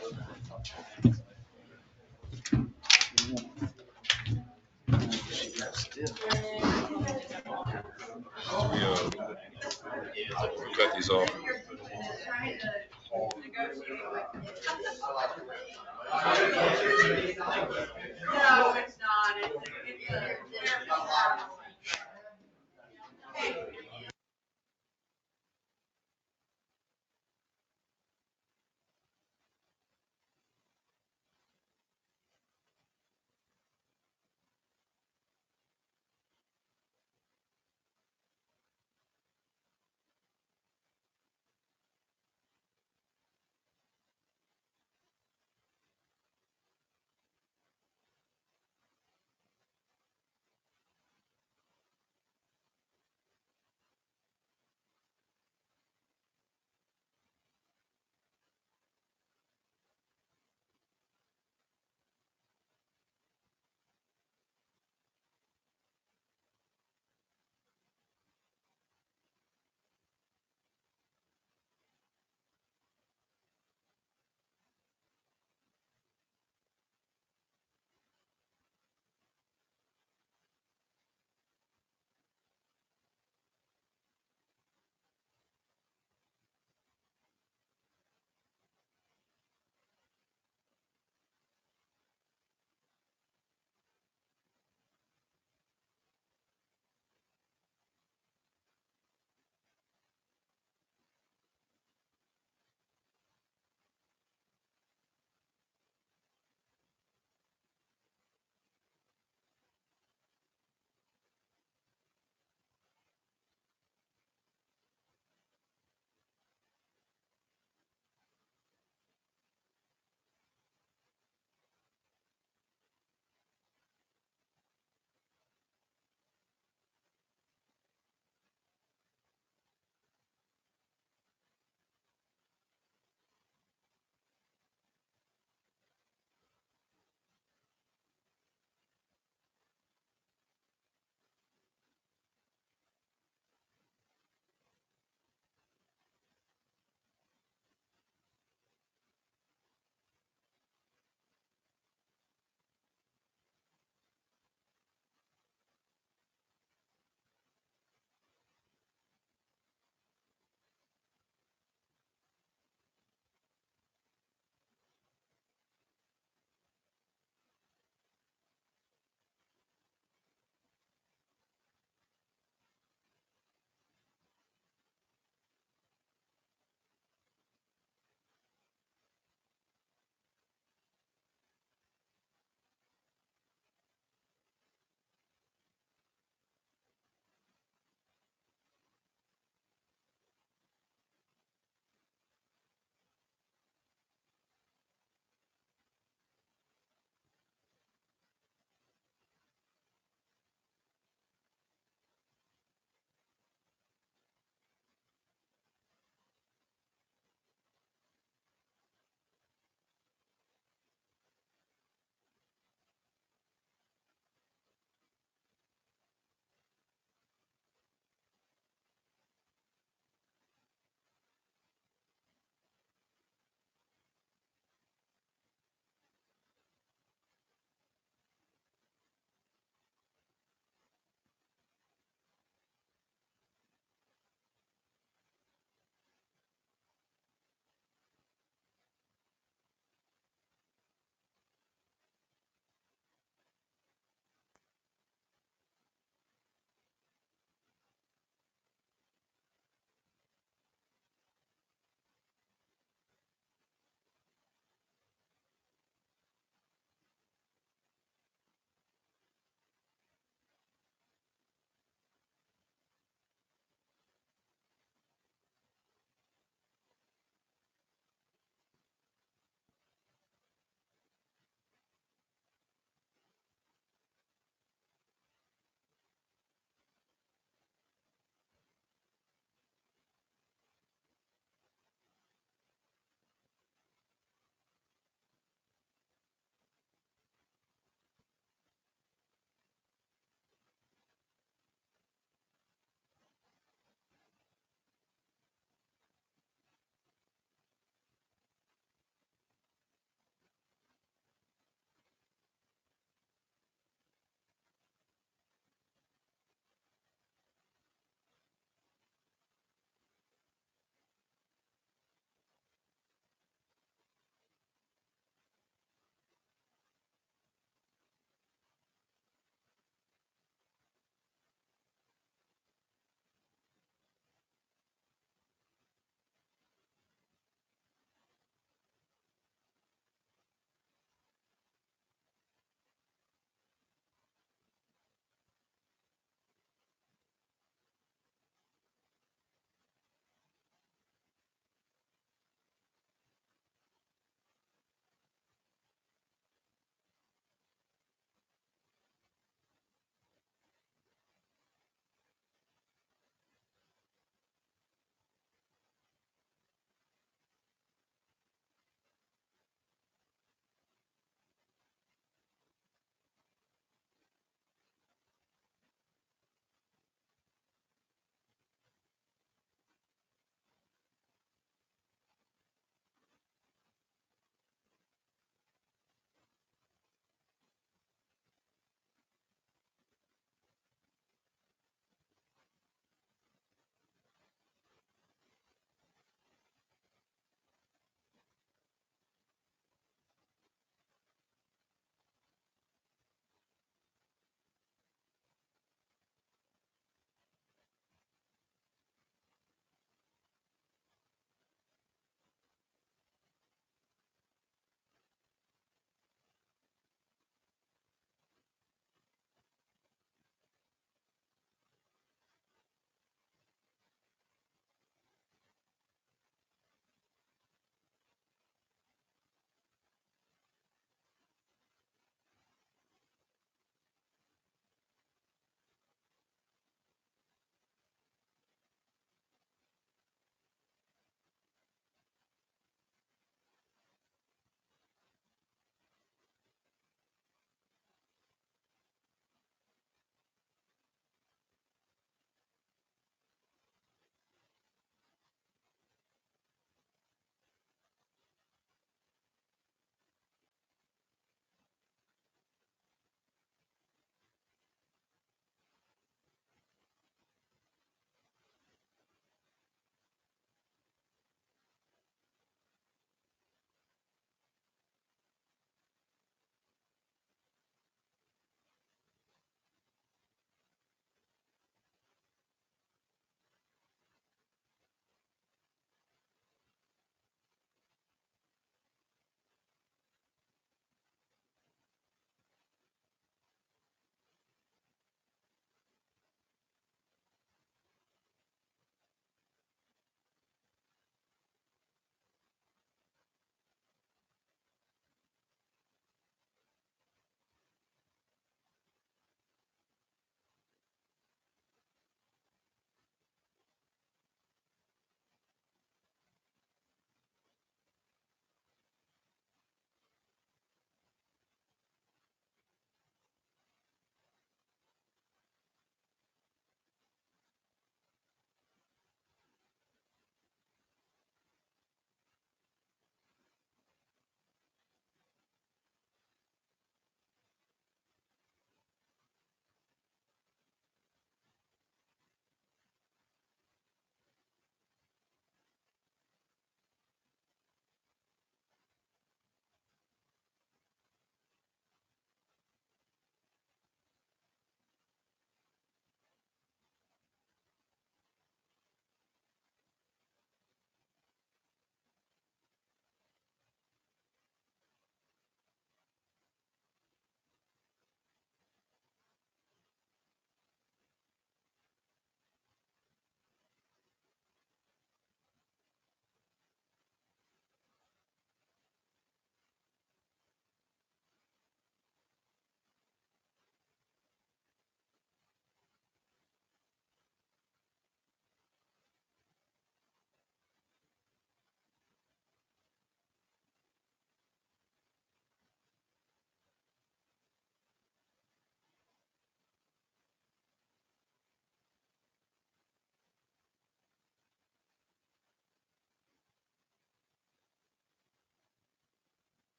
We cut these off. No, it's not. It's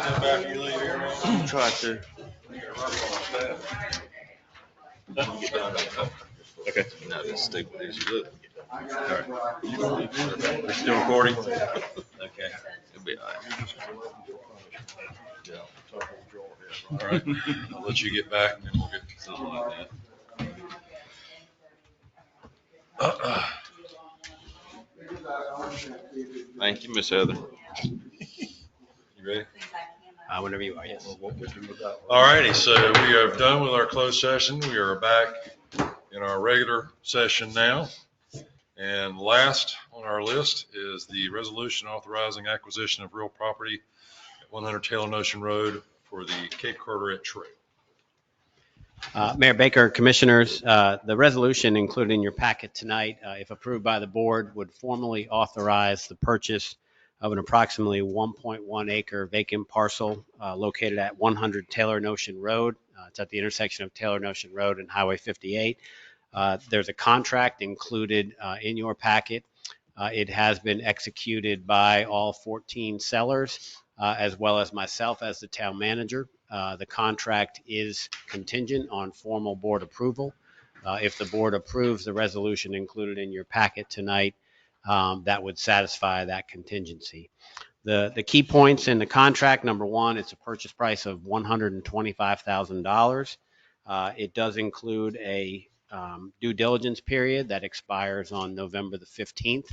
Sit back and you leave here now. Try to. Okay. No, just stick with this. Look. All right. We're still recording? Okay. It'll be all right. All right. I'll let you get back and then we'll get Something like that. Thank you, Miss Heather. You ready? Whenever you are, yes. All righty, so we are done with our closed session. We are back in our regular session now. And last on our list is the resolution authorizing acquisition of real property at 100 Taylor Notion Road for the Cape Carteret Trail. Mayor Baker, Commissioners, the resolution included in your packet tonight, if approved by the board, would formally authorize the purchase of an approximately 1.1 acre vacant parcel located at 100 Taylor Notion Road. It's at the intersection of Taylor Notion Road and Highway 58. There's a contract included in your packet. It has been executed by all 14 sellers, as well as myself as the town manager. The contract is contingent on formal board approval. If the board approves the resolution included in your packet tonight, that would satisfy that contingency. The key points in the contract: number one, it's a purchase price of $125,000. It does include a due diligence period that expires on November the 15th.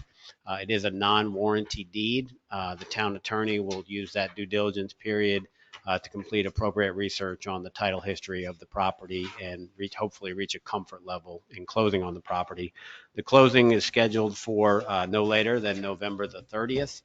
It is a non-warranty deed. The town attorney will use that due diligence period to complete appropriate research on the title history of the property and hopefully reach a comfort level in closing on the property. The closing is scheduled for no later than November the 30th.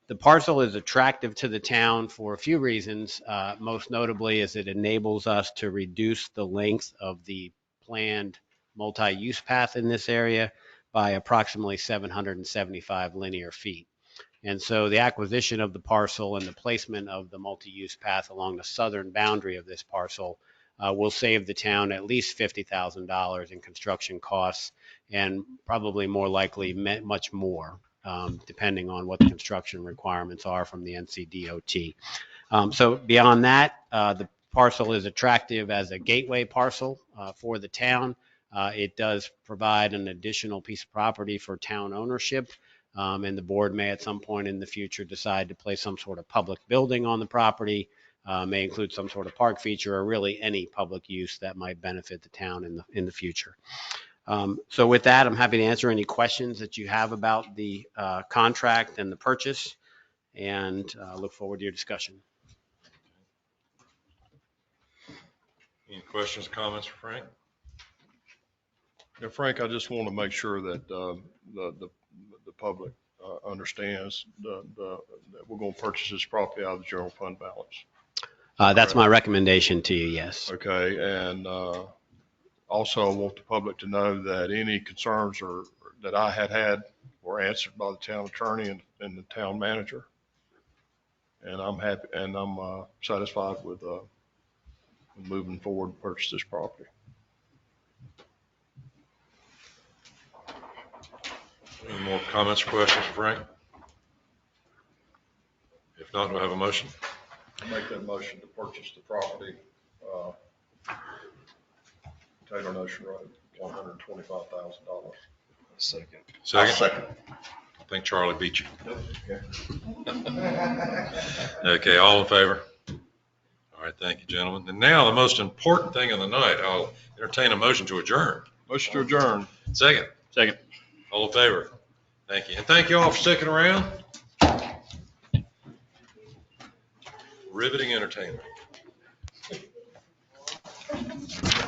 The parcel is attractive to the town for a few reasons. Most notably is it enables us to reduce the length of the planned multi-use path in this area by approximately 775 linear feet. And so the acquisition of the parcel and the placement of the multi-use path along the southern boundary of this parcel will save the town at least $50,000 in construction costs, and probably more likely much more, depending on what the construction requirements are from the NCDOT. So beyond that, the parcel is attractive as a gateway parcel for the town. It does provide an additional piece of property for town ownership. And the board may at some point in the future decide to place some sort of public building on the property, may include some sort of park feature, or really any public use that might benefit the town in the future. So with that, I'm happy to answer any questions that you have about the contract and the purchase, and look forward to your discussion. Any questions or comments for Frank? Yeah, Frank, I just want to make sure that the public understands that we're going to purchase this property out of the general fund balance. That's my recommendation to you, yes. Okay, and also I want the public to know that any concerns that I had were answered by the town attorney and the town manager. And I'm happy, and I'm satisfied with moving forward to purchase this property. Any more comments or questions for Frank? If not, do I have a motion? I'll make that motion to purchase the property, Taylor Notion Road, $125,000. Second. I'll second. I think Charlie beat you. Okay, all in favor? All right, thank you, gentlemen. And now the most important thing of the night, I'll entertain a motion to adjourn. Motion to adjourn. Second. Second. All in favor? Thank you. And thank you all for sticking around. Riveting entertainment.